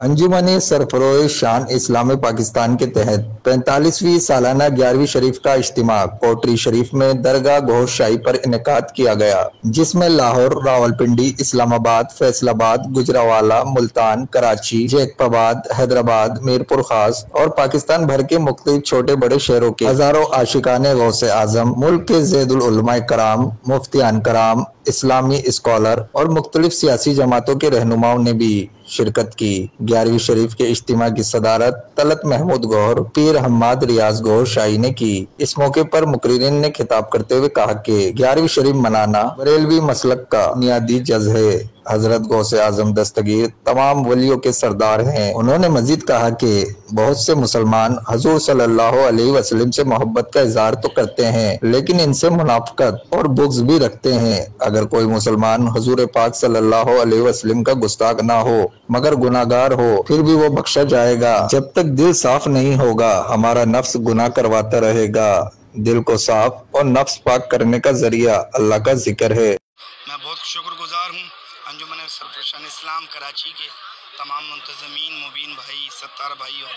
अंजुमन सरफरोश शान इस्लाम पाकिस्तान के तहत 45वीं सालाना 11वीं शरीफ का इज्तिमा कोटरी शरीफ में दरगाह घोष शाही पर इनेकाद किया गया, जिसमें लाहौर, रावलपिंडी, इस्लामाबाद, फैसलाबाद, गुजरावाला, मुल्तान, कराची, जैकबाबाद, हैदराबाद, मीरपुर खास और पाकिस्तान भर के मुख्तलिफ छोटे बड़े शहरों के हजारों आशिकाने गौसे आजम, मुल्क के ज़ैदुल उलमा कराम, मुफ्तियान कराम, इस्लामी स्कॉलर और मुख्तलिफ सियासी जमातों के रहनुमाओं ने भी शिरकत की। 11वीं शरीफ के इज्तिमा की सदारत तलत महमूद गौहर, पीर हम्माद रियाज गौहर शाही ने की। इस मौके पर मुकर्रिरीन ने खिताब करते हुए कहा कि 11वीं शरीफ मनाना बरेलवी मसलक का बुनियादी जज है। हजरत गौसे आजम दस्तगीर तमाम वलियों के सरदार हैं। उन्होंने मजीद कहा कि बहुत से मुसलमान हजूर सल्लल्लाहु अलैहि वसल्लम से मोहब्बत का इजहार तो करते हैं, लेकिन इनसे मुनाफकत और बुग़्ज़ भी रखते हैं। अगर कोई मुसलमान हजूर पाक सल्लल्लाहु अलैहि वसल्लम का गुस्ताख ना हो मगर गुनाहगार हो, फिर भी वो बख्शा जाएगा। जब तक दिल साफ नहीं होगा, हमारा नफ्स गुनाह करवाता रहेगा। दिल को साफ और नफ्स पाक करने का जरिया अल्लाह का जिक्र है। मैं बहुत शुक्रगुजार हूँ अंजुमन सरफरोश शान इस्लाम कराची के तमाम मुंतज़मीन, मुबीन भाई, सत्तार भाई और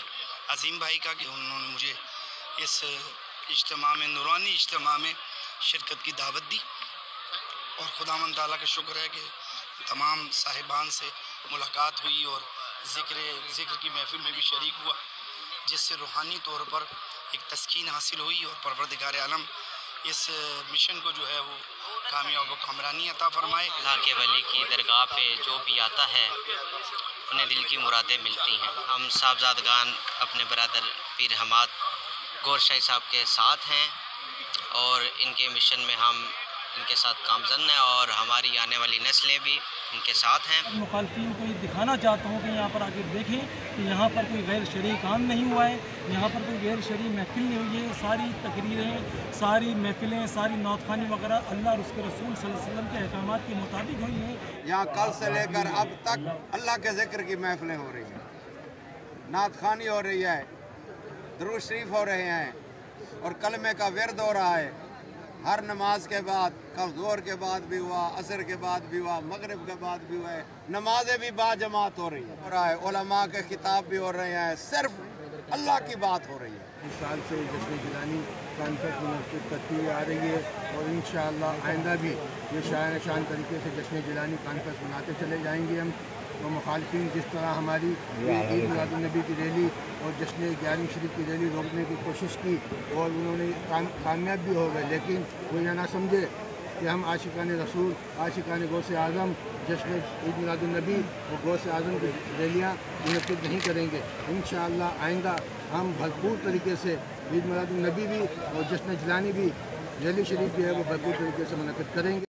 अजीम भाई का कि उन्होंने मुझे इस इज्तिमा में, नूरानी इज्तिमा में शिरकत की दावत दी। और खुदावंद ताला का शुक्र है कि तमाम साहिबान से मुलाकात हुई और ज़िक्र की महफिल में भी शरीक हुआ, जिससे रूहानी तौर पर एक तस्कीन हासिल हुई और परवरदिगार आलम इस मिशन को जो है वो कामयाब व कामरानी अता फरमाए। अल्लाह के वली की दरगाह पे जो भी आता है उन्हें दिल की मुरादें मिलती हैं। हम साहबजादगान अपने बरादर पीर हम्माद गौहर शाही साहब के साथ हैं और इनके मिशन में हम इनके साथ कामज़न हैं और हमारी आने वाली नस्लें भी इनके साथ हैं। मुखालफिन को ये दिखाना चाहता हूँ कि यहाँ पर आके देखें कि यहाँ पर कोई गैर शरई काम नहीं हुआ है, यहाँ पर कोई गैर शरई महफिल नहीं हुई है। सारी तकरीरें, सारी महफिलें, सारी नौतखानी वगैरह अल्लाह और उसके रसूल सल्लल्लाहु अलैहि वसल्लम के अहकामात के मुताबिक हुई हैं। यहाँ कल से लेकर अब तक अल्लाह के ज़िक्र की महफिलें हो रही हैं, नात खानी हो रही है, दुरूद शरीफ हो रहे हैं और कलमे का विर्द हो रहा है। हर नमाज के बाद, कल ज़ोहर के बाद भी हुआ, असर के बाद भी हुआ, मगरिब के बाद भी हुआ है। नमाजें भी बाजमात हो रहा है, उलमा के खिताब भी हो रहे हैं, सिर्फ अल्लाह की बात हो रही है। इस साल से जश्न जिलानी कॉन्फ्रेंस मुनक़िद करती हुई आ रही है और इंशाअल्लाह आइंदा भी ये शान तरीके से जश्न जिलानी कॉन्फ्रेंस मनाते चले जाएंगे हम। तो मुखालफिन जिस तरह हमारी ईद मिलादुन्नबी की रैली और जश्न 11वीं शरीफ की रैली रोकने की कोशिश की और उन्होंने कामयाब भी हो गए, लेकिन वो यह ना समझे कि हम आशिकान रसूल, आशिकान गौसे आज़म जश्न ईद मिलादुन्नबी और गौसे आज़म की रैलियाँ मुनक़िद नहीं करेंगे। इंशाअल्लाह आइंदा हम भरपूर तरीके से ईद मिलादुन्नबी भी और जश्न जिलानी भी रैली शरीफ भी है वो भरपूर तरीके से मुनक़िद करेंगे।